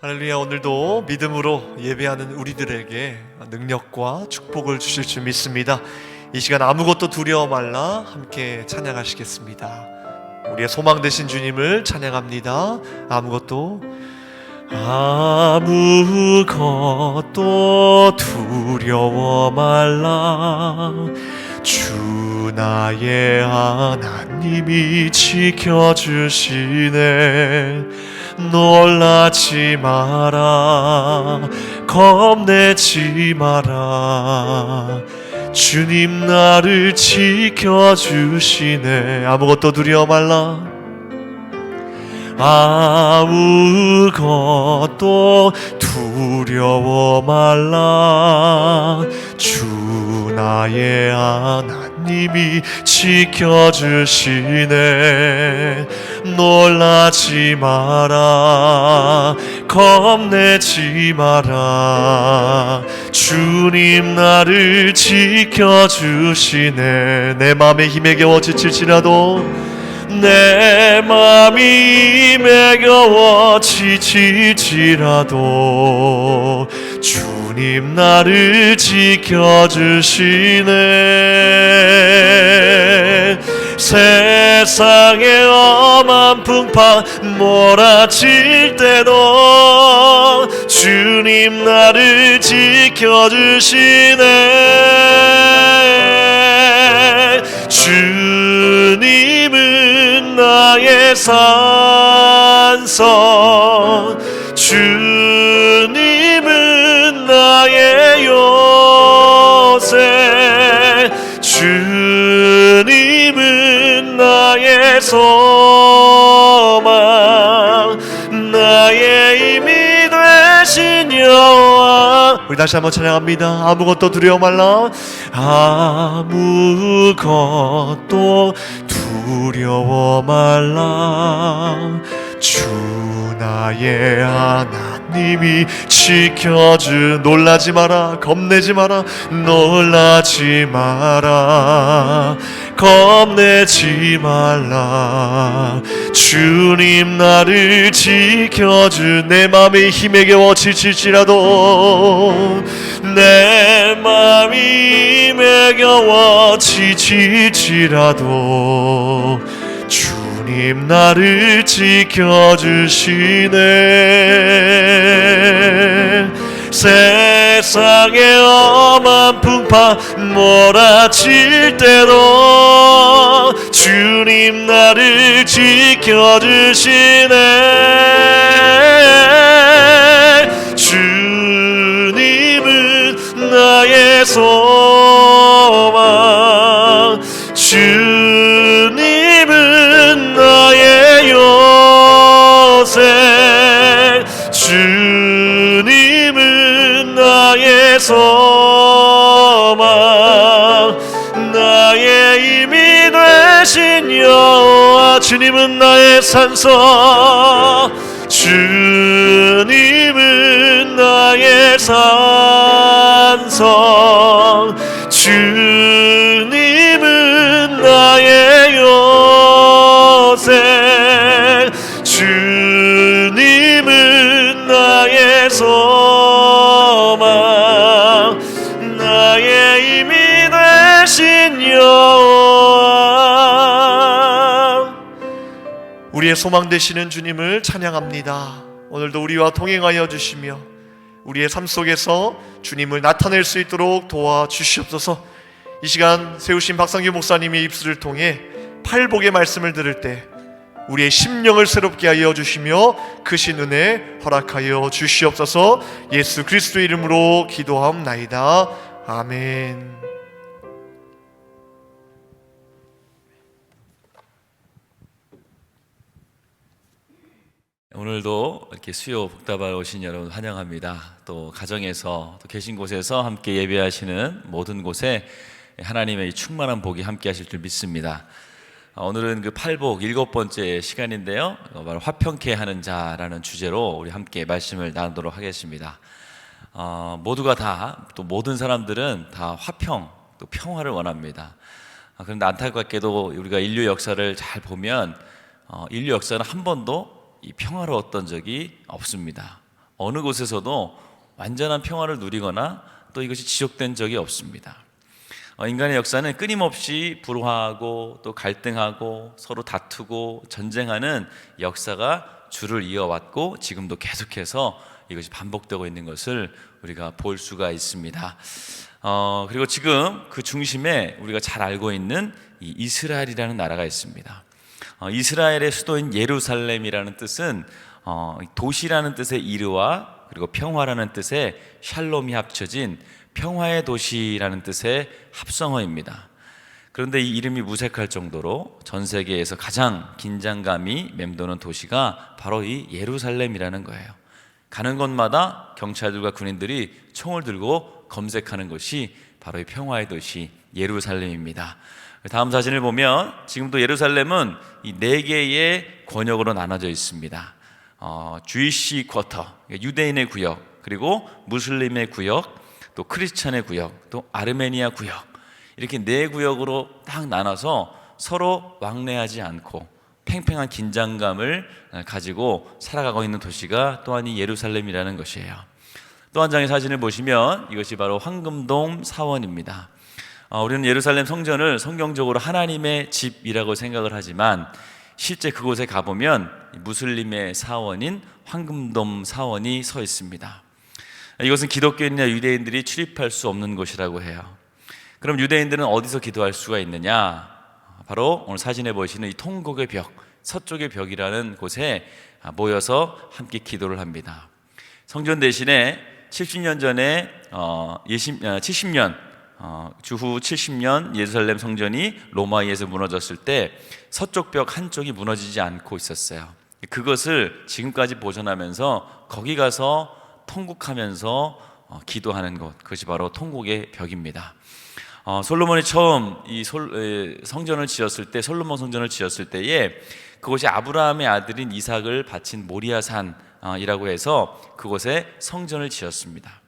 할렐루야. 오늘도 믿음으로 예배하는 우리들에게 능력과 축복을 주실 줄 믿습니다. 이 시간 아무것도 두려워 말라 함께 찬양하시겠습니다. 우리의 소망 되신 주님을 찬양합니다. 아무것도 두려워 말라. 주 나의 하나님이 지켜주시네. 놀라지 마라, 겁내지 마라. 주님 나를 지켜주시네. 아무것도 두려워 말라. 아무것도 두려워 말라. 주 나의 하나님이 지켜주시네. 놀라지 마라, 겁내지 마라. 주님 나를 지켜주시네. 내 맘에 힘에 겨워 지칠지라도, 내 맘이 힘에 겨워 지칠지라도 주님 나를 지켜주시네. 세상의 엄한 풍파 몰아칠 때도 주님 나를 지켜주시네. 주님은 나의 산성, 주님은 나의 요새, 주님은 나의 소망, 나의 힘이 되신 여호와. 우리 다시 한번 찬양합니다. 아무것도 두려워 말라. 아무것도 두려워 말라. 주 나의 하나님이 지켜주. 놀라지 마라, 겁내지 마라. 놀라지 마라, 겁내지 말라. 주님 나를 지켜주. 내 맘이 힘에 겨워 지칠지라도, 내 맘이 힘에 겨워 지칠지라도 주님 나를 지켜주시네. 세상의 엄한 풍파 몰아칠 때도 주님 나를 지켜주시네. 주님은 나의 소망, 주님은 나의 요새, 주님은 나의 소망, 나의 힘이 되신 여호와. 주님은 나의 산성, 주님은 나의 산성, 주님은 나의 요새, 주님은 나의 소망, 나의 힘이 되신 여호와. 우리의 소망 되시는 주님을 찬양합니다. 오늘도 우리와 동행하여 주시며 우리의 삶 속에서 주님을 나타낼 수 있도록 도와주시옵소서. 이 시간 세우신 박상규 목사님의 입술을 통해 팔복의 말씀을 들을 때 우리의 심령을 새롭게 하여 주시며 크신 은혜 허락하여 주시옵소서. 예수 그리스도의 이름으로 기도하옵나이다. 아멘. 오늘도 이렇게 수요 복답하러 오신 여러분 환영합니다. 또 가정에서 또 계신 곳에서 함께 예배하시는 모든 곳에 하나님의 충만한 복이 함께 하실 줄 믿습니다. 오늘은 그 팔복 7번째 시간인데요, 바로 화평케 하는 자라는 주제로 우리 함께 말씀을 나누도록 하겠습니다. 모두가 다, 또 모든 사람들은 다 화평, 또 평화를 원합니다. 그런데 안타깝게도 우리가 인류 역사를 잘 보면 인류 역사는 한 번도 이 평화로웠던 적이 없습니다. 어느 곳에서도 완전한 평화를 누리거나 또 이것이 지속된 적이 없습니다. 인간의 역사는 끊임없이 불화하고 또 갈등하고 서로 다투고 전쟁하는 역사가 줄을 이어왔고 지금도 계속해서 이것이 반복되고 있는 것을 우리가 볼 수가 있습니다. 그리고 지금 그 중심에 우리가 잘 알고 있는 이 이스라엘이라는 나라가 있습니다. 이스라엘의 수도인 예루살렘이라는 뜻은 도시라는 뜻의 이르와 그리고 평화라는 뜻의 샬롬이 합쳐진 평화의 도시라는 뜻의 합성어입니다. 그런데 이 이름이 무색할 정도로 전 세계에서 가장 긴장감이 맴도는 도시가 바로 이 예루살렘이라는 거예요. 가는 곳마다 경찰들과 군인들이 총을 들고 검색하는 것이 바로 이 평화의 도시 예루살렘입니다. 다음 사진을 보면 지금도 예루살렘은 이 4개의 권역으로 나눠져 있습니다. 주이시 쿼터, 유대인의 구역, 그리고 무슬림의 구역, 또 크리스찬의 구역, 또 아르메니아 구역, 이렇게 4구역으로 딱 나눠서 서로 왕래하지 않고 팽팽한 긴장감을 가지고 살아가고 있는 도시가 또한 이 예루살렘이라는 것이에요. 또 한 장의 사진을 보시면 이것이 바로 황금돔 사원입니다. 우리는 예루살렘 성전을 성경적으로 하나님의 집이라고 생각을 하지만 실제 그곳에 가보면 무슬림의 사원인 황금돔 사원이 서 있습니다. 이것은 기독교인이나 유대인들이 출입할 수 없는 곳이라고 해요. 그럼 유대인들은 어디서 기도할 수가 있느냐? 바로 오늘 사진에 보시는 이 통곡의 벽, 서쪽의 벽이라는 곳에 모여서 함께 기도를 합니다. 성전 대신에 70년 전에 70년 주후 70년 예루살렘 성전이 로마에 의해서 무너졌을 때 서쪽 벽 한쪽이 무너지지 않고 있었어요. 그것을 지금까지 보존하면서 거기 가서 통곡하면서 기도하는 것, 그것이 바로 통곡의 벽입니다. 솔로몬이 처음 이 성전을 지었을 때, 솔로몬 성전을 지었을 때에 그곳이 아브라함의 아들인 이삭을 바친 모리아산이라고 해서 그곳에 성전을 지었습니다.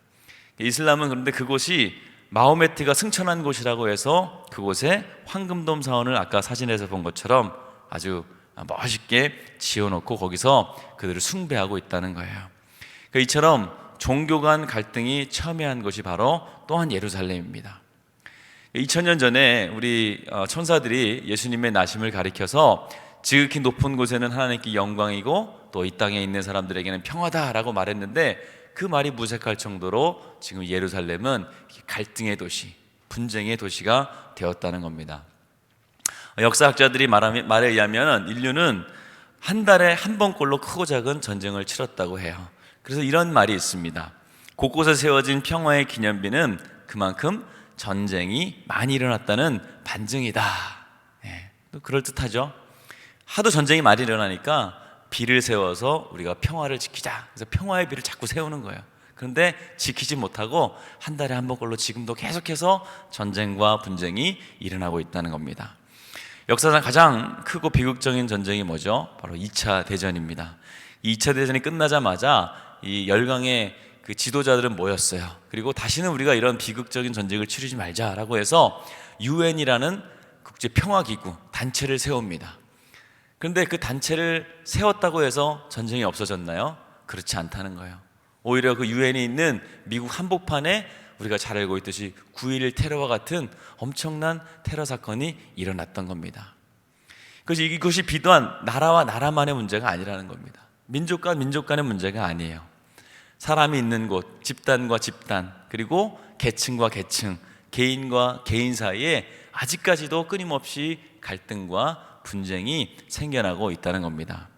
이슬람은 그런데 그곳이 마호메트가 승천한 곳이라고 해서 그곳에 황금돔 사원을 아까 사진에서 본 것처럼 아주 멋있게 지어놓고 거기서 그들을 숭배하고 있다는 거예요. 이처럼 종교 간 갈등이 첨예한 것이 바로 또한 예루살렘입니다. 2000년 전에 우리 천사들이 예수님의 나심을 가리켜서 지극히 높은 곳에는 하나님께 영광이고 또 이 땅에 있는 사람들에게는 평화다라고 말했는데 그 말이 무색할 정도로 지금 예루살렘은 갈등의 도시, 분쟁의 도시가 되었다는 겁니다. 역사학자들이 말에 의하면 인류는 한 달에 한 번꼴로 크고 작은 전쟁을 치렀다고 해요. 그래서 이런 말이 있습니다. 곳곳에 세워진 평화의 기념비는 그만큼 전쟁이 많이 일어났다는 반증이다. 그럴듯하죠. 하도 전쟁이 많이 일어나니까 비를 세워서 우리가 평화를 지키자. 그래서 평화의 비를 자꾸 세우는 거예요. 그런데 지키지 못하고 한 달에 한 번꼴로 지금도 계속해서 전쟁과 분쟁이 일어나고 있다는 겁니다. 역사상 가장 크고 비극적인 전쟁이 뭐죠? 바로 2차 대전입니다. 2차 대전이 끝나자마자 이 열강의 그 지도자들은 모였어요. 그리고 다시는 우리가 이런 비극적인 전쟁을 치르지 말자라고 해서 유엔이라는 국제평화기구 단체를 세웁니다. 그런데 그 단체를 세웠다고 해서 전쟁이 없어졌나요? 그렇지 않다는 거예요. 오히려 그 유엔이 있는 미국 한복판에 우리가 잘 알고 있듯이 9.11 테러와 같은 엄청난 테러 사건이 일어났던 겁니다. 이것이 비단 나라와 나라만의 문제가 아니라는 겁니다. 민족과 민족 간의 문제가 아니에요. 사람이 있는 곳, 집단과 집단, 그리고 계층과 계층, 개인과 개인 사이에 아직까지도 끊임없이 갈등과 분쟁이 생겨나고 있다는 겁니다.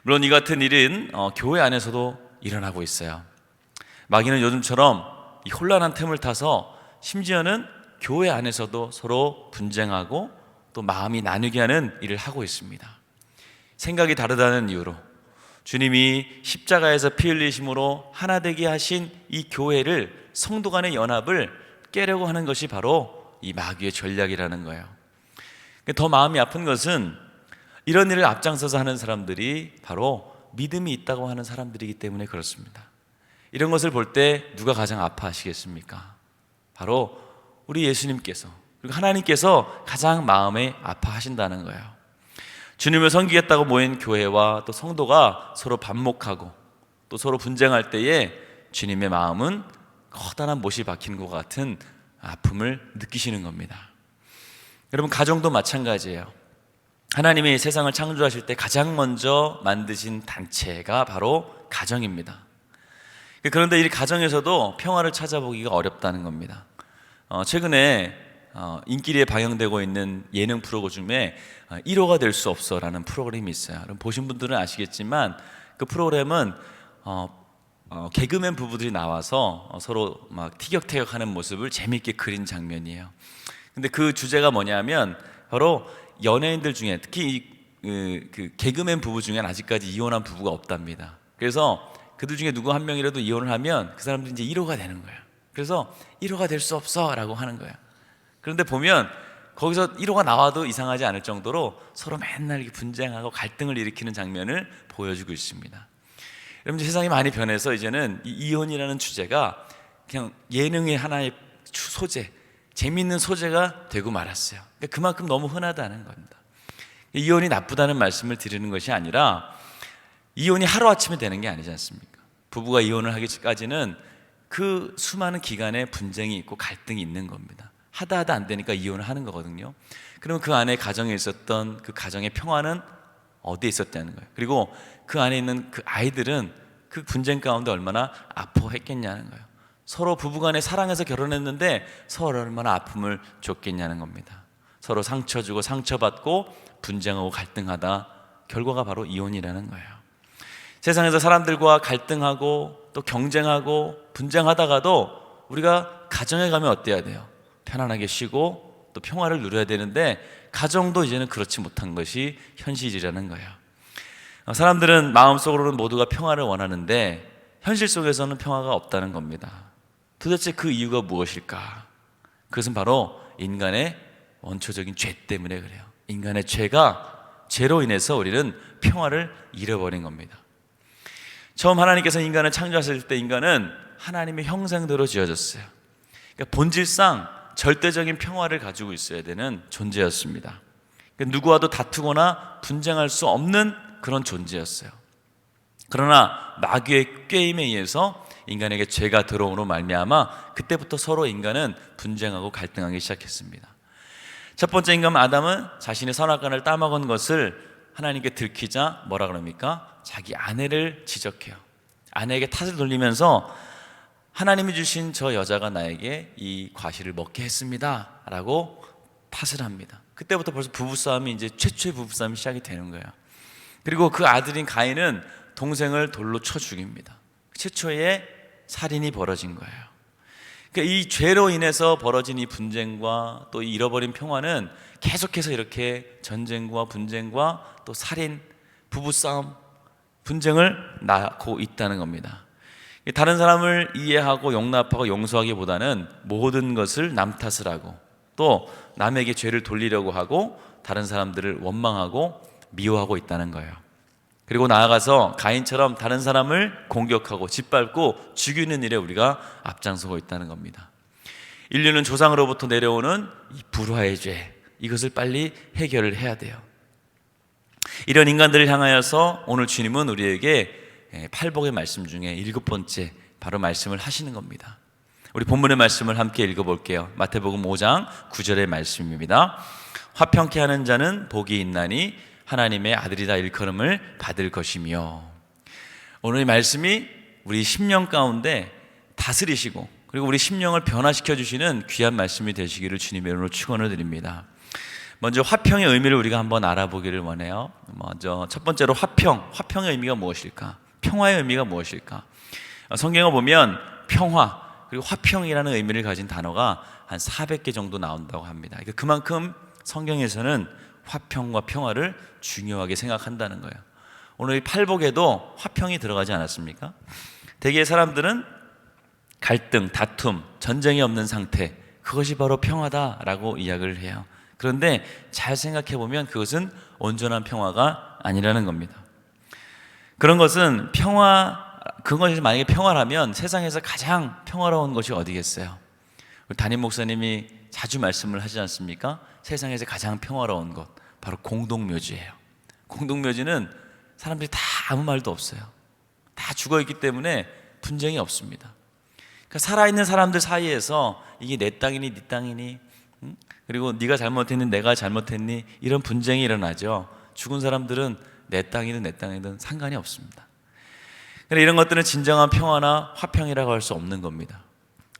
물론 이 같은 일은 교회 안에서도 일어나고 있어요. 마귀는 요즘처럼 이 혼란한 틈을 타서 심지어는 교회 안에서도 서로 분쟁하고 또 마음이 나누게 하는 일을 하고 있습니다. 생각이 다르다는 이유로 주님이 십자가에서 피 흘리심으로 하나 되게 하신 이 교회를, 성도 간의 연합을 깨려고 하는 것이 바로 이 마귀의 전략이라는 거예요. 더 마음이 아픈 것은 이런 일을 앞장서서 하는 사람들이 바로 믿음이 있다고 하는 사람들이기 때문에 그렇습니다. 이런 것을 볼 때 누가 가장 아파하시겠습니까? 바로 우리 예수님께서, 그리고 하나님께서 가장 마음에 아파하신다는 거예요. 주님을 섬기겠다고 모인 교회와 또 성도가 서로 반목하고 또 서로 분쟁할 때에 주님의 마음은 커다란 못이 박힌 것 같은 아픔을 느끼시는 겁니다. 여러분, 가정도 마찬가지예요. 하나님이 세상을 창조하실 때 가장 먼저 만드신 단체가 바로 가정입니다. 그런데 이 가정에서도 평화를 찾아보기가 어렵다는 겁니다. 최근에 인기리에 방영되고 있는 예능 프로그램 중에 1호가 될 수 없어라는 프로그램이 있어요. 여러분 보신 분들은 아시겠지만 그 프로그램은 개그맨 부부들이 나와서 서로 막 티격태격하는 모습을 재미있게 그린 장면이에요. 근데 그 주제가 뭐냐면 바로 연예인들 중에 특히 그 개그맨 부부 중엔 아직까지 이혼한 부부가 없답니다. 그래서 그들 중에 누구 한 명이라도 이혼을 하면 그 사람들이 이제 1호가 되는 거예요. 그래서 1호가 될 수 없어 라고 하는 거예요. 그런데 보면 거기서 1호가 나와도 이상하지 않을 정도로 서로 맨날 이렇게 분쟁하고 갈등을 일으키는 장면을 보여주고 있습니다. 여러분, 세상이 많이 변해서 이제는 이 이혼이라는 주제가 그냥 예능의 하나의 소재, 재미있는 소재가 되고 말았어요. 그러니까 그만큼 너무 흔하다는 겁니다. 이혼이 나쁘다는 말씀을 드리는 것이 아니라 이혼이 하루아침에 되는 게 아니지 않습니까? 부부가 이혼을 하기까지는 그 수많은 기간에 분쟁이 있고 갈등이 있는 겁니다. 하다 안 되니까 이혼을 하는 거거든요. 그러면 그 안에 가정에 있었던 그 가정의 평화는 어디에 있었다는 거예요. 그리고 그 안에 있는 그 아이들은 그 분쟁 가운데 얼마나 아파했겠냐는 거예요. 서로 부부간에 사랑해서 결혼했는데 서로 얼마나 아픔을 줬겠냐는 겁니다. 서로 상처 주고 상처받고 분쟁하고 갈등하다 결과가 바로 이혼이라는 거예요. 세상에서 사람들과 갈등하고 또 경쟁하고 분쟁하다가도 우리가 가정에 가면 어때야 돼요? 편안하게 쉬고 또 평화를 누려야 되는데 가정도 이제는 그렇지 못한 것이 현실이라는 거예요. 사람들은 마음속으로는 모두가 평화를 원하는데 현실 속에서는 평화가 없다는 겁니다. 도대체 그 이유가 무엇일까? 그것은 바로 인간의 원초적인 죄 때문에 그래요. 인간의 죄로 인해서 우리는 평화를 잃어버린 겁니다. 처음 하나님께서 인간을 창조하실 때 인간은 하나님의 형상대로 지어졌어요. 그러니까 본질상 절대적인 평화를 가지고 있어야 되는 존재였습니다. 그러니까 누구와도 다투거나 분쟁할 수 없는 그런 존재였어요. 그러나 마귀의 꾀임에 의해서 인간에게 죄가 들어옴으로 말미암아 그때부터 서로 인간은 분쟁하고 갈등하기 시작했습니다. 첫 번째 인간 아담은 자신의 선악과를 따먹은 것을 하나님께 들키자 뭐라 그럽니까? 자기 아내를 지적해요. 아내에게 탓을 돌리면서 하나님이 주신 저 여자가 나에게 이 과실을 먹게 했습니다 라고 탓을 합니다. 그때부터 벌써 부부싸움이 이제 최초의 부부싸움이 시작이 되는 거예요. 그리고 그 아들인 가인은 동생을 돌로 쳐 죽입니다. 최초의 살인이 벌어진 거예요. 그러니까 이 죄로 인해서 벌어진 이 분쟁과 또 잃어버린 평화는 계속해서 이렇게 전쟁과 분쟁과 또 살인, 부부싸움, 분쟁을 낳고 있다는 겁니다. 다른 사람을 이해하고 용납하고 용서하기보다는 모든 것을 남 탓을 하고 또 남에게 죄를 돌리려고 하고 다른 사람들을 원망하고 미워하고 있다는 거예요. 그리고 나아가서 가인처럼 다른 사람을 공격하고 짓밟고 죽이는 일에 우리가 앞장서고 있다는 겁니다. 인류는 조상으로부터 내려오는 이 불화의 죄, 이것을 빨리 해결을 해야 돼요. 이런 인간들을 향하여서 오늘 주님은 우리에게 팔복의 말씀 중에 7번째 바로 말씀을 하시는 겁니다. 우리 본문의 말씀을 함께 읽어볼게요. 마태복음 5장 9절의 말씀입니다. 화평케 하는 자는 복이 있나니 하나님의 아들이다 일컬음을 받을 것이며. 오늘 이 말씀이 우리 심령 가운데 다스리시고 그리고 우리 심령을 변화시켜 주시는 귀한 말씀이 되시기를 주님의 이름으로 축원을 드립니다. 먼저 화평의 의미를 우리가 한번 알아보기를 원해요. 먼저 첫 번째로 화평의 의미가 무엇일까? 평화의 의미가 무엇일까? 성경을 보면 평화 그리고 화평이라는 의미를 가진 단어가 한 400개 정도 나온다고 합니다. 그러니까 그만큼 성경에서는 화평과 평화를 중요하게 생각한다는 거예요. 오늘 이 팔복에도 화평이 들어가지 않았습니까? 대개 사람들은 갈등, 다툼, 전쟁이 없는 상태, 그것이 바로 평화다라고 이야기를 해요. 그런데 잘 생각해 보면 그것은 온전한 평화가 아니라는 겁니다. 그런 것은 그것이 만약에 평화라면 세상에서 가장 평화로운 것이 어디겠어요? 담임 목사님이 자주 말씀을 하지 않습니까? 세상에서 가장 평화로운 것 바로 공동묘지예요. 공동묘지는 사람들이 다 아무 말도 없어요. 다 죽어있기 때문에 분쟁이 없습니다. 그러니까 살아있는 사람들 사이에서 이게 내 땅이니 네 땅이니, 그리고 네가 잘못했니 내가 잘못했니, 이런 분쟁이 일어나죠. 죽은 사람들은 내 땅이든 내 땅이든 상관이 없습니다. 그런데 이런 것들은 진정한 평화나 화평이라고 할 수 없는 겁니다.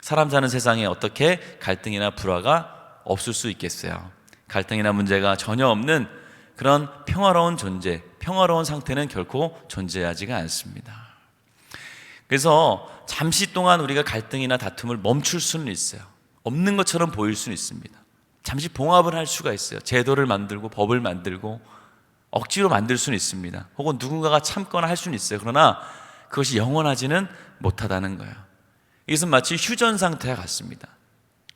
사람 사는 세상에 어떻게 갈등이나 불화가 없을 수 있겠어요? 갈등이나 문제가 전혀 없는 그런 평화로운 존재, 평화로운 상태는 결코 존재하지가 않습니다. 그래서 잠시 동안 우리가 갈등이나 다툼을 멈출 수는 있어요. 없는 것처럼 보일 수는 있습니다. 잠시 봉합을 할 수가 있어요. 제도를 만들고 법을 만들고 억지로 만들 수는 있습니다. 혹은 누군가가 참거나 할 수는 있어요. 그러나 그것이 영원하지는 못하다는 거예요. 이것은 마치 휴전 상태와 같습니다.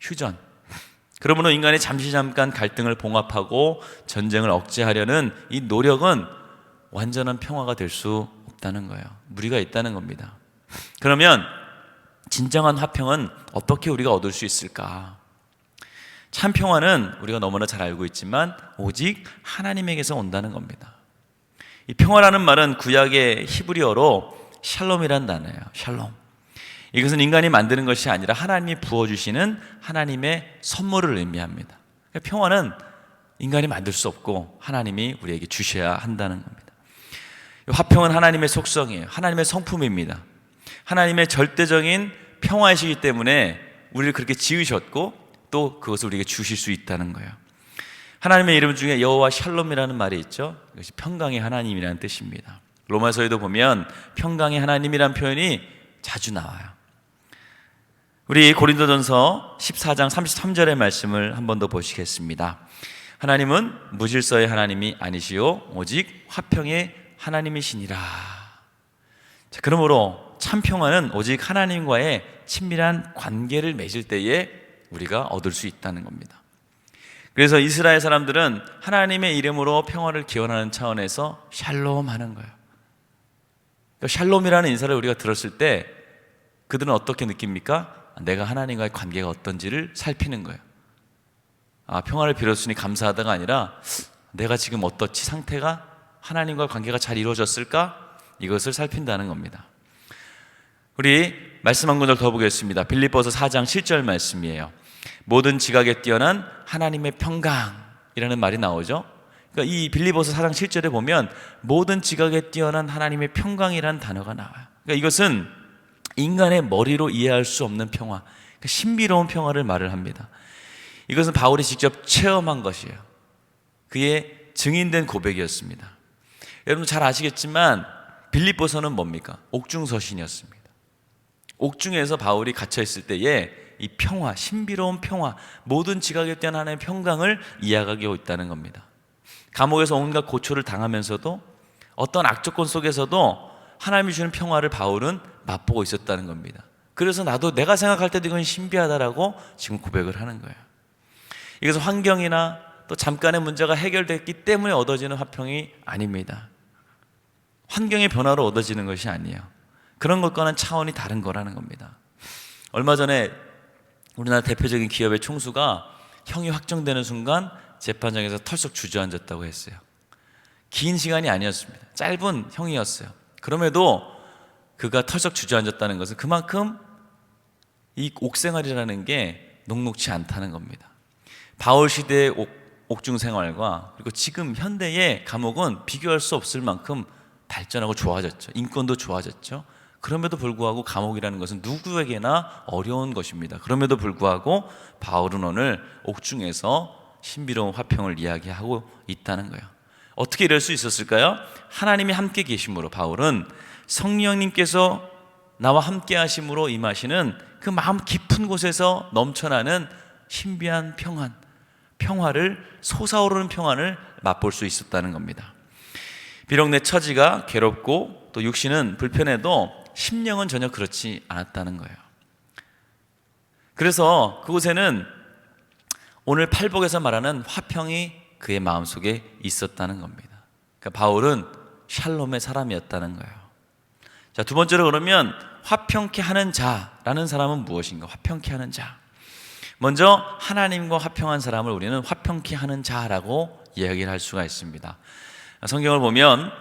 휴전. 그러므로 인간이 잠깐 갈등을 봉합하고 전쟁을 억제하려는 이 노력은 완전한 평화가 될 수 없다는 거예요. 무리가 있다는 겁니다. 그러면 진정한 화평은 어떻게 우리가 얻을 수 있을까? 참 평화는 우리가 너무나 잘 알고 있지만 오직 하나님에게서 온다는 겁니다. 이 평화라는 말은 구약의 히브리어로 샬롬이란 단어예요. 샬롬. 이것은 인간이 만드는 것이 아니라 하나님이 부어주시는 하나님의 선물을 의미합니다. 그러니까 평화는 인간이 만들 수 없고 하나님이 우리에게 주셔야 한다는 겁니다. 화평은 하나님의 속성이에요. 하나님의 성품입니다. 하나님의 절대적인 평화이시기 때문에 우리를 그렇게 지으셨고 또 그것을 우리에게 주실 수 있다는 거예요. 하나님의 이름 중에 여호와 샬롬이라는 말이 있죠. 이것이 평강의 하나님이라는 뜻입니다. 로마서에도 보면 평강의 하나님이라는 표현이 자주 나와요. 우리 고린도전서 14장 33절의 말씀을 한 번 더 보시겠습니다. 하나님은 무질서의 하나님이 아니시오 오직 화평의 하나님이시니라. 자, 그러므로 참 평화는 오직 하나님과의 친밀한 관계를 맺을 때에 우리가 얻을 수 있다는 겁니다. 그래서 이스라엘 사람들은 하나님의 이름으로 평화를 기원하는 차원에서 샬롬 하는 거예요. 그러니까 샬롬이라는 인사를 우리가 들었을 때 그들은 어떻게 느낍니까? 내가 하나님과의 관계가 어떤지를 살피는 거예요. 평화를 빌었으니 감사하다가 아니라 내가 지금 어떻지, 상태가 하나님과 관계가 잘 이루어졌을까? 이것을 살핀다는 겁니다. 우리 말씀 한 구절 더 보겠습니다. 빌립보서 4장 7절 말씀이에요. 모든 지각에 뛰어난 하나님의 평강이라는 말이 나오죠. 그러니까 이 빌립보서 4장 7절에 보면 모든 지각에 뛰어난 하나님의 평강이라는 단어가 나와요. 그러니까 이것은 인간의 머리로 이해할 수 없는 평화, 그러니까 신비로운 평화를 말을 합니다. 이것은 바울이 직접 체험한 것이에요. 그의 증인된 고백이었습니다. 여러분 잘 아시겠지만 빌립보서는 뭡니까? 옥중서신이었습니다. 옥중에서 바울이 갇혀 있을 때에 이 평화, 신비로운 평화, 모든 지각에 대한 하나님의 평강을 이야기하고 있다는 겁니다. 감옥에서 온갖 고초를 당하면서도 어떤 악조건 속에서도 하나님이 주는 평화를 바울은 맛보고 있었다는 겁니다. 그래서 나도 내가 생각할 때도 이건 신비하다라고 지금 고백을 하는 거예요. 이것은 환경이나 또 잠깐의 문제가 해결됐기 때문에 얻어지는 화평이 아닙니다. 환경의 변화로 얻어지는 것이 아니에요. 그런 것과는 차원이 다른 거라는 겁니다. 얼마 전에 우리나라 대표적인 기업의 총수가 형이 확정되는 순간 재판장에서 털썩 주저앉았다고 했어요. 긴 시간이 아니었습니다. 짧은 형이었어요. 그럼에도 그가 털썩 주저앉았다는 것은 그만큼 이 옥생활이라는 게 녹록치 않다는 겁니다. 바울 시대의 옥중 생활과 그리고 지금 현대의 감옥은 비교할 수 없을 만큼 발전하고 좋아졌죠. 인권도 좋아졌죠. 그럼에도 불구하고 감옥이라는 것은 누구에게나 어려운 것입니다. 그럼에도 불구하고 바울은 오늘 옥중에서 신비로운 화평을 이야기하고 있다는 거예요. 어떻게 이럴 수 있었을까요? 하나님이 함께 계심으로 바울은 성령님께서 나와 함께 하심으로 임하시는 그 마음 깊은 곳에서 넘쳐나는 신비한 평화를 솟아오르는 평안을 맛볼 수 있었다는 겁니다. 비록 내 처지가 괴롭고 또 육신은 불편해도 심령은 전혀 그렇지 않았다는 거예요. 그래서 그곳에는 오늘 팔복에서 말하는 화평이 그의 마음속에 있었다는 겁니다. 그러니까 바울은 샬롬의 사람이었다는 거예요. 자, 두 번째로 그러면 화평케 하는 자라는 사람은 무엇인가? 화평케 하는 자. 먼저 하나님과 화평한 사람을 우리는 화평케 하는 자라고 이야기를 할 수가 있습니다. 성경을 보면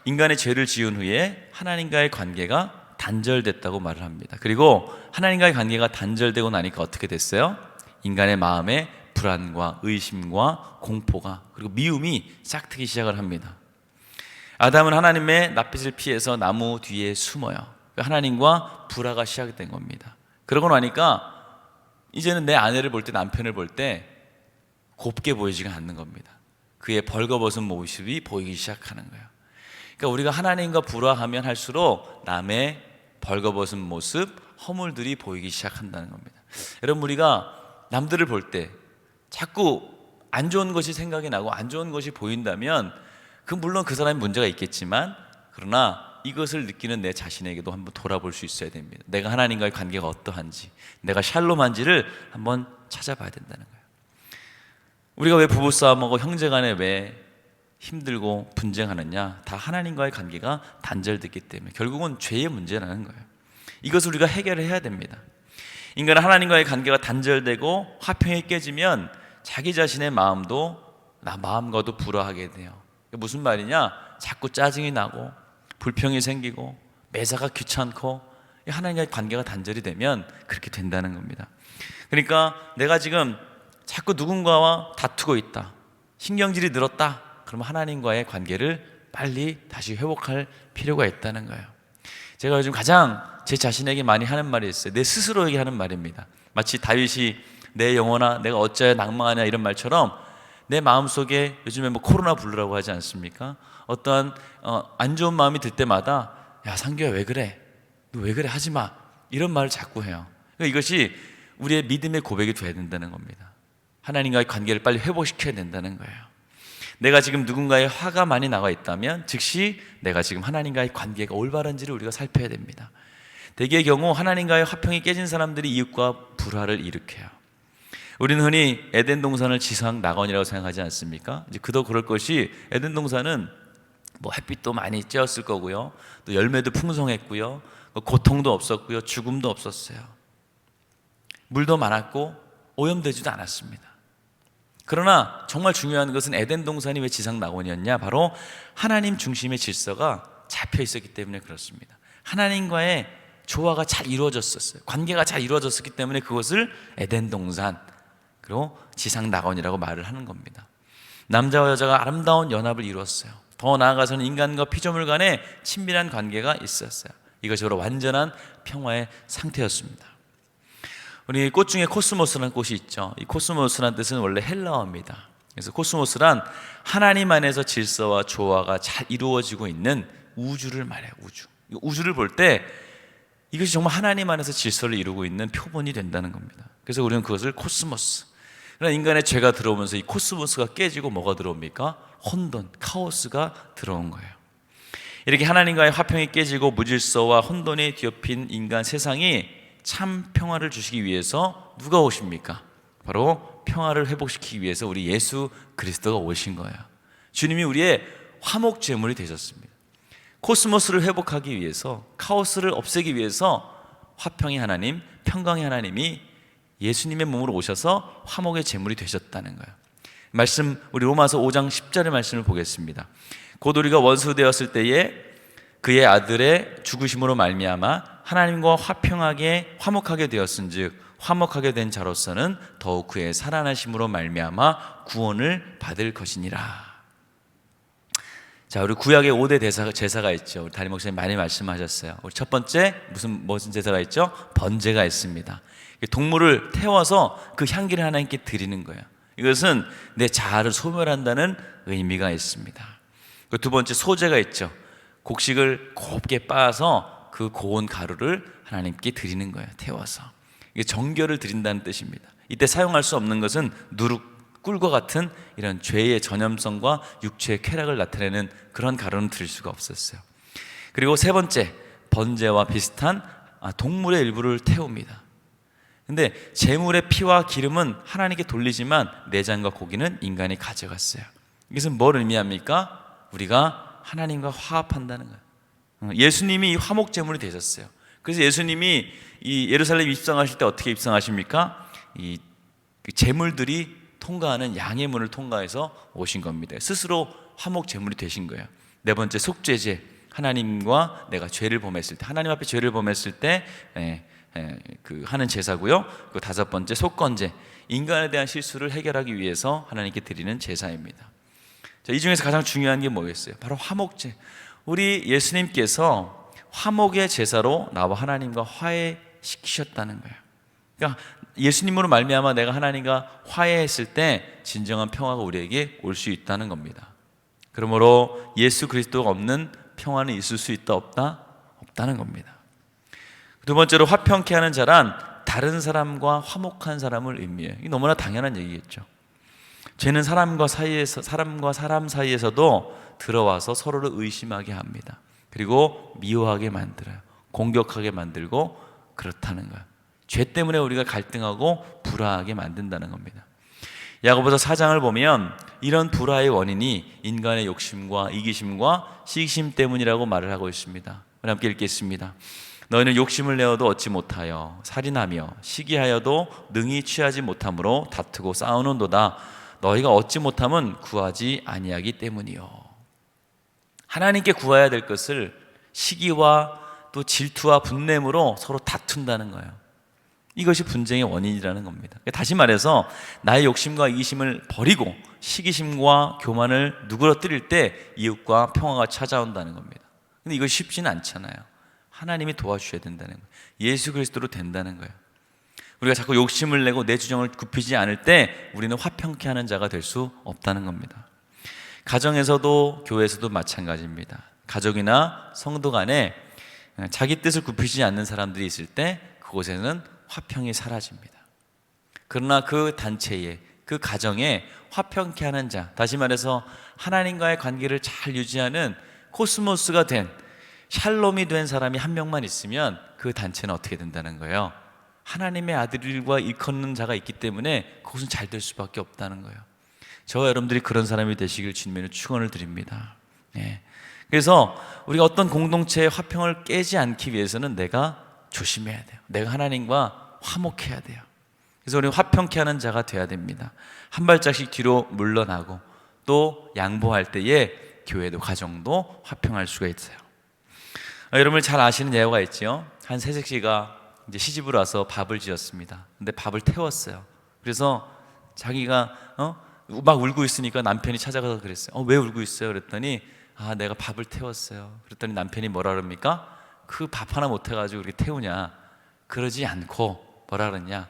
인간의 죄를 지은 후에 하나님과의 관계가 단절됐다고 말을 합니다. 그리고 하나님과의 관계가 단절되고 나니까 어떻게 됐어요? 인간의 마음에 불안과 의심과 공포가 그리고 미움이 싹트기 시작을 합니다. 아담은 하나님의 낯빛을 피해서 나무 뒤에 숨어요. 하나님과 불화가 시작된 겁니다. 그러고 나니까 이제는 내 아내를 볼 때, 남편을 볼 때 곱게 보이지가 않는 겁니다. 그의 벌거벗은 모습이 보이기 시작하는 거예요. 그러니까 우리가 하나님과 불화하면 할수록 남의 벌거벗은 모습, 허물들이 보이기 시작한다는 겁니다. 여러분, 우리가 남들을 볼 때 자꾸 안 좋은 것이 생각이 나고 안 좋은 것이 보인다면 물론 그 사람이 문제가 있겠지만, 그러나 이것을 느끼는 내 자신에게도 한번 돌아볼 수 있어야 됩니다. 내가 하나님과의 관계가 어떠한지, 내가 샬롬한지를 한번 찾아봐야 된다는 거예요. 우리가 왜 부부싸움하고 형제간에 왜 힘들고 분쟁하느냐? 다 하나님과의 관계가 단절됐기 때문에 결국은 죄의 문제라는 거예요. 이것을 우리가 해결을 해야 됩니다. 인간은 하나님과의 관계가 단절되고 화평이 깨지면 자기 자신의 마음도 나 마음과도 불화하게 돼요. 무슨 말이냐? 자꾸 짜증이 나고 불평이 생기고 매사가 귀찮고 하나님과의 관계가 단절이 되면 그렇게 된다는 겁니다. 그러니까 내가 지금 자꾸 누군가와 다투고 있다, 신경질이 늘었다, 그러면 하나님과의 관계를 빨리 다시 회복할 필요가 있다는 거예요. 제가 요즘 가장 제 자신에게 많이 하는 말이 있어요. 내 스스로에게 하는 말입니다. 마치 다윗이 내 영혼아 내가 어찌하여 낭망하냐 이런 말처럼 내 마음속에 요즘에 코로나 블루라고 하지 않습니까? 어떠한 안 좋은 마음이 들 때마다 야 상규야 왜 그래? 너 왜 그래? 하지 마. 이런 말을 자꾸 해요. 그러니까 이것이 우리의 믿음의 고백이 돼야 된다는 겁니다. 하나님과의 관계를 빨리 회복시켜야 된다는 거예요. 내가 지금 누군가의 화가 많이 나와 있다면 즉시 내가 지금 하나님과의 관계가 올바른지를 우리가 살펴야 됩니다. 대개의 경우 하나님과의 화평이 깨진 사람들이 이웃과 불화를 일으켜요. 우리는 흔히 에덴 동산을 지상 낙원이라고 생각하지 않습니까? 이제 그도 그럴 것이 에덴 동산은 햇빛도 많이 쬐었을 거고요, 또 열매도 풍성했고요, 고통도 없었고요, 죽음도 없었어요. 물도 많았고 오염되지도 않았습니다. 그러나 정말 중요한 것은 에덴 동산이 왜 지상 낙원이었냐? 바로 하나님 중심의 질서가 잡혀 있었기 때문에 그렇습니다. 하나님과의 조화가 잘 이루어졌었어요. 관계가 잘 이루어졌었기 때문에 그것을 에덴 동산 그리고 지상 낙원이라고 말을 하는 겁니다. 남자와 여자가 아름다운 연합을 이루었어요. 더 나아가서는 인간과 피조물 간의 친밀한 관계가 있었어요. 이것이 바로 완전한 평화의 상태였습니다. 우리 꽃 중에 코스모스라는 꽃이 있죠. 이 코스모스라는 뜻은 원래 헬라어입니다. 그래서 코스모스란 하나님 안에서 질서와 조화가 잘 이루어지고 있는 우주를 말해요. 우주를 볼 때 이것이 정말 하나님 안에서 질서를 이루고 있는 표본이 된다는 겁니다. 그래서 우리는 그것을 코스모스. 그러나 인간의 죄가 들어오면서 이 코스모스가 깨지고 뭐가 들어옵니까? 혼돈, 카오스가 들어온 거예요. 이렇게 하나님과의 화평이 깨지고 무질서와 혼돈이 뒤엎인 인간 세상이 참 평화를 주시기 위해서 누가 오십니까? 바로 평화를 회복시키기 위해서 우리 예수 그리스도가 오신 거예요. 주님이 우리의 화목 제물이 되셨습니다. 코스모스를 회복하기 위해서, 카오스를 없애기 위해서 화평의 하나님, 평강의 하나님이 예수님의 몸으로 오셔서 화목의 제물이 되셨다는 거예요. 말씀, 우리 로마서 5장 10절의 말씀을 보겠습니다. 곧 우리가 원수 되었을 때에 그의 아들의 죽으심으로 말미암아 하나님과 화목하게 되었은즉 화목하게 된 자로서는 더욱 그의 살아나심으로 말미암아 구원을 받을 것이니라. 자, 우리 구약에 5대 제사가 있죠. 우리 담임 목사님 많이 말씀하셨어요. 우리 첫 번째 무슨 제사가 있죠? 번제가 있습니다. 동물을 태워서 그 향기를 하나님께 드리는 거예요. 이것은 내 자아를 소멸한다는 의미가 있습니다. 그 두 번째 소제가 있죠. 곡식을 곱게 빻아서 그 고운 가루를 하나님께 드리는 거예요. 태워서. 이게 정결을 드린다는 뜻입니다. 이때 사용할 수 없는 것은 누룩, 꿀과 같은 이런 죄의 전염성과 육체의 쾌락을 나타내는 그런 가루는 드릴 수가 없었어요. 그리고 세 번째, 번제와 비슷한 동물의 일부를 태웁니다. 근데 제물의 피와 기름은 하나님께 돌리지만 내장과 고기는 인간이 가져갔어요. 이것은 뭘 의미합니까? 우리가 하나님과 화합한다는 거예요. 예수님이 이 화목 제물이 되셨어요. 그래서 예수님이 이 예루살렘 입성하실 때 어떻게 입성하십니까? 이 제물들이 통과하는 양의 문을 통과해서 오신 겁니다. 스스로 화목 제물이 되신 거예요. 네 번째 속죄제, 하나님과 내가 죄를 범했을 때, 하나님 앞에 죄를 범했을 때 그 하는 제사고요. 그 다섯 번째 속건제, 인간에 대한 실수를 해결하기 위해서 하나님께 드리는 제사입니다. 자, 이 중에서 가장 중요한 게 뭐겠어요? 바로 화목제. 우리 예수님께서 화목의 제사로 나와 하나님과 화해시키셨다는 거예요. 그러니까 예수님으로 말미암아 내가 하나님과 화해했을 때 진정한 평화가 우리에게 올 수 있다는 겁니다. 그러므로 예수 그리스도가 없는 평화는 있을 수 있다 없다? 없다는 겁니다. 두 번째로 화평케 하는 자란 다른 사람과 화목한 사람을 의미해요. 이게 너무나 당연한 얘기겠죠. 죄는 사람과 사람 사이에서도 들어와서 서로를 의심하게 합니다. 그리고 미워하게 만들어요. 공격하게 만들고 그렇다는 거예요. 죄 때문에 우리가 갈등하고 불화하게 만든다는 겁니다. 야고보서 4장을 보면 이런 불화의 원인이 인간의 욕심과 이기심과 시기심 때문이라고 말을 하고 있습니다. 우리 함께 읽겠습니다. 너희는 욕심을 내어도 얻지 못하여 살인하며 시기하여도 능히 취하지 못함으로 다투고 싸우는도다. 너희가 얻지 못함은 구하지 아니하기 때문이요. 하나님께 구해야 될 것을 시기와 또 질투와 분냄으로 서로 다툰다는 거예요. 이것이 분쟁의 원인이라는 겁니다. 다시 말해서 나의 욕심과 이기심을 버리고 시기심과 교만을 누그러뜨릴 때 이웃과 평화가 찾아온다는 겁니다. 근데 이것이 쉽지는 않잖아요. 하나님이 도와주셔야 된다는 거예요. 예수 그리스도로 된다는 거예요. 우리가 자꾸 욕심을 내고 내 주장을 굽히지 않을 때 우리는 화평케 하는 자가 될 수 없다는 겁니다. 가정에서도 교회에서도 마찬가지입니다. 가족이나 성도 간에 자기 뜻을 굽히지 않는 사람들이 있을 때 그곳에는 화평이 사라집니다. 그러나 그 단체에, 그 가정에 화평케 하는 자, 다시 말해서 하나님과의 관계를 잘 유지하는 코스모스가 된, 샬롬이 된 사람이 한 명만 있으면 그 단체는 어떻게 된다는 거예요? 하나님의 아들과 일컫는 자가 있기 때문에 그것은 잘 될 수밖에 없다는 거예요. 저와 여러분들이 그런 사람이 되시길 주님의 축원을 드립니다. 그래서 우리가 어떤 공동체의 화평을 깨지 않기 위해서는 내가 조심해야 돼요. 내가 하나님과 화목해야 돼요. 그래서 우리는 화평케 하는 자가 돼야 됩니다. 한 발짝씩 뒤로 물러나고 또 양보할 때에 교회도 가정도 화평할 수가 있어요. 여러분 잘 아시는 예화가 있죠. 한 새색시가 이제 시집을 와서 밥을 지었습니다. 근데 밥을 태웠어요. 그래서 자기가 막 울고 있으니까 남편이 찾아가서 그랬어요. 왜 울고 있어요? 그랬더니 내가 밥을 태웠어요. 그랬더니 남편이 뭐라 그럽니까? 그 밥 하나 못 해가지고 이렇게 태우냐? 그러지 않고 뭐라 그러냐?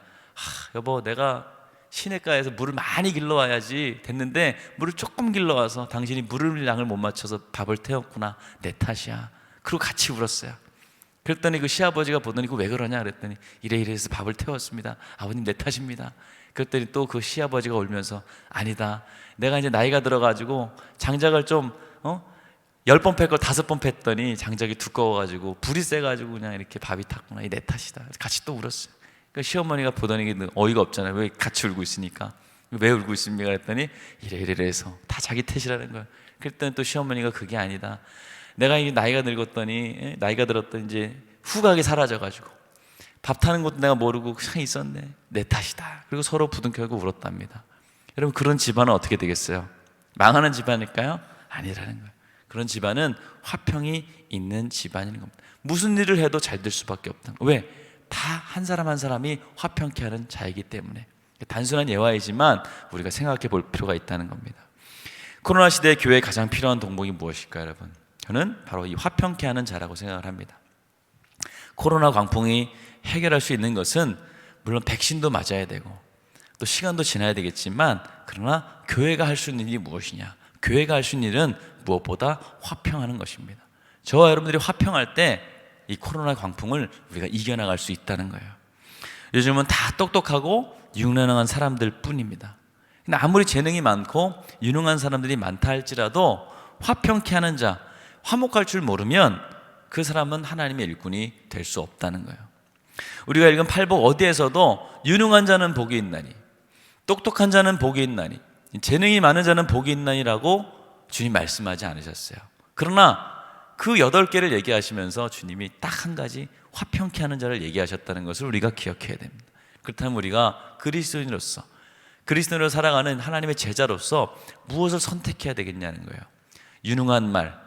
여보, 내가 시냇가에서 물을 많이 길러와야지 됐는데 물을 조금 길러와서 당신이 물을 양을 못 맞춰서 밥을 태웠구나. 내 탓이야. 그리고 같이 울었어요. 그랬더니 그 시아버지가 보더니 왜 그러냐 그랬더니 이래 해서 밥을 태웠습니다. 아버님 내 탓입니다. 그랬더니 또 그 시아버지가 울면서 아니다. 내가 이제 나이가 들어가지고 장작을 좀 10번 팰 걸 5번 팼더니 장작이 두꺼워가지고 불이 세가지고 그냥 이렇게 밥이 탔구나. 이 내 탓이다. 같이 또 울었어요. 그 시어머니가 보더니 어이가 없잖아요. 왜 같이 울고 있으니까. 왜 울고 있습니까? 그랬더니 이래 해서 다 자기 탓이라는 거예요. 그랬더니 또 시어머니가 그게 아니다. 내가 이게 나이가 들었더니 이제 후각이 사라져가지고 밥 타는 것도 내가 모르고 그냥 있었네. 내 탓이다. 그리고 서로 부둥켜고 울었답니다. 여러분 그런 집안은 어떻게 되겠어요? 망하는 집안일까요? 아니라는 거예요. 그런 집안은 화평이 있는 집안인 겁니다. 무슨 일을 해도 잘 될 수밖에 없다. 왜? 다 한 사람 한 사람이 화평케 하는 자이기 때문에. 단순한 예화이지만 우리가 생각해 볼 필요가 있다는 겁니다. 코로나 시대에 교회에 가장 필요한 동복이 무엇일까요, 여러분? 저는 바로 이 화평케 하는 자라고 생각을 합니다. 코로나 광풍이 해결할 수 있는 것은 물론 백신도 맞아야 되고 또 시간도 지나야 되겠지만 그러나 교회가 할 수 있는 일이 무엇이냐? 교회가 할 수 있는 일은 무엇보다 화평하는 것입니다. 저와 여러분들이 화평할 때 이 코로나 광풍을 우리가 이겨나갈 수 있다는 거예요. 요즘은 다 똑똑하고 유능한 사람들 뿐입니다. 근데 아무리 재능이 많고 유능한 사람들이 많다 할지라도 화평케 하는 자, 화목할 줄 모르면 그 사람은 하나님의 일꾼이 될 수 없다는 거예요. 우리가 읽은 팔복 어디에서도 유능한 자는 복이 있나니 똑똑한 자는 복이 있나니 재능이 많은 자는 복이 있나니라고 주님 말씀하지 않으셨어요. 그러나 그 8개를 얘기하시면서 주님이 딱 한 가지 화평케 하는 자를 얘기하셨다는 것을 우리가 기억해야 됩니다. 그렇다면 우리가 그리스도인으로 살아가는 하나님의 제자로서 무엇을 선택해야 되겠냐는 거예요. 유능한 말,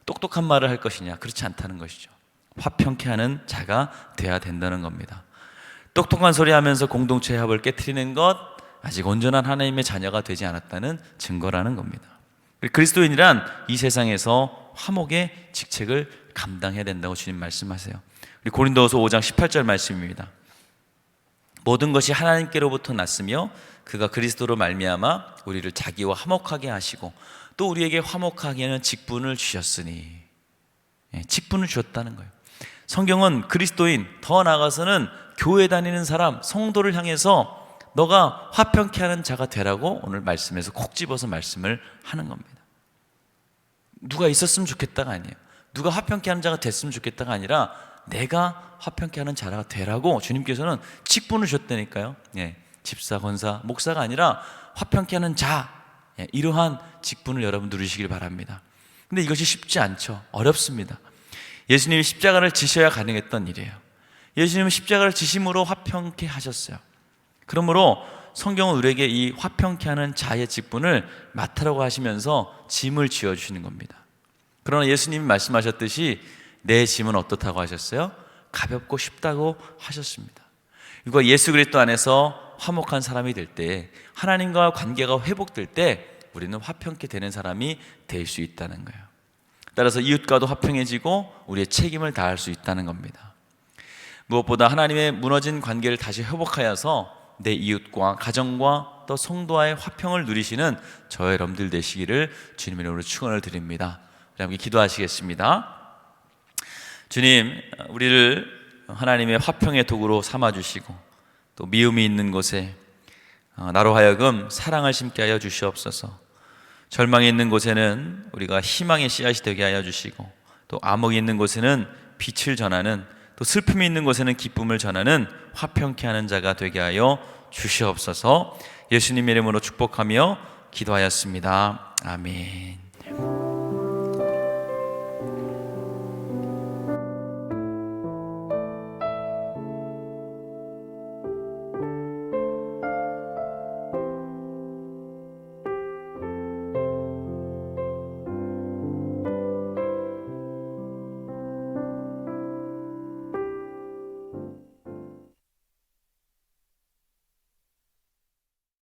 똑똑한 말을 할 것이냐? 그렇지 않다는 것이죠. 화평케 하는 자가 돼야 된다는 겁니다. 똑똑한 소리 하면서 공동체 합을 깨트리는 것, 아직 온전한 하나님의 자녀가 되지 않았다는 증거라는 겁니다. 그리스도인이란 이 세상에서 화목의 직책을 감당해야 된다고 주님 말씀하세요. 우리 고린도후서 5장 18절 말씀입니다. 모든 것이 하나님께로부터 났으며 그가 그리스도로 말미암아 우리를 자기와 화목하게 하시고 또 우리에게 화목하게 하는 직분을 주셨으니, 직분을 주셨다는 거예요. 성경은 그리스도인, 더 나아가서는 교회 다니는 사람, 성도를 향해서 너가 화평케 하는 자가 되라고 오늘 말씀에서 콕 집어서 말씀을 하는 겁니다. 누가 있었으면 좋겠다가 아니에요. 누가 화평케 하는 자가 됐으면 좋겠다가 아니라 내가 화평케 하는 자가 되라고 주님께서는 직분을 주셨다니까요. 집사, 권사, 목사가 아니라 화평케 하는 자, 이러한 직분을 여러분 누리시길 바랍니다. 근데 이것이 쉽지 않죠. 어렵습니다. 예수님이 십자가를 지셔야 가능했던 일이에요. 예수님은 십자가를 지심으로 화평케 하셨어요. 그러므로 성경은 우리에게 이 화평케 하는 자의 직분을 맡으라고 하시면서 짐을 지어주시는 겁니다. 그러나 예수님이 말씀하셨듯이 내 짐은 어떻다고 하셨어요? 가볍고 쉽다고 하셨습니다. 이거 예수 그리스도 안에서 화목한 사람이 될 때, 하나님과 관계가 회복될 때 우리는 화평케 되는 사람이 될 수 있다는 거예요. 따라서 이웃과도 화평해지고 우리의 책임을 다할 수 있다는 겁니다. 무엇보다 하나님의 무너진 관계를 다시 회복하여서 내 이웃과 가정과 또 성도와의 화평을 누리시는 저와 여러분들 되시기를 주님의 이름으로 축원을 드립니다. 함께 기도하시겠습니다. 주님, 우리를 하나님의 화평의 도구로 삼아주시고 또 미움이 있는 곳에 나로 하여금 사랑을 심게 하여 주시옵소서. 절망이 있는 곳에는 우리가 희망의 씨앗이 되게 하여 주시고 또 암흑이 있는 곳에는 빛을 전하는, 또 슬픔이 있는 곳에는 기쁨을 전하는 화평케 하는 자가 되게 하여 주시옵소서. 예수님의 이름으로 축복하며 기도하였습니다. 아멘.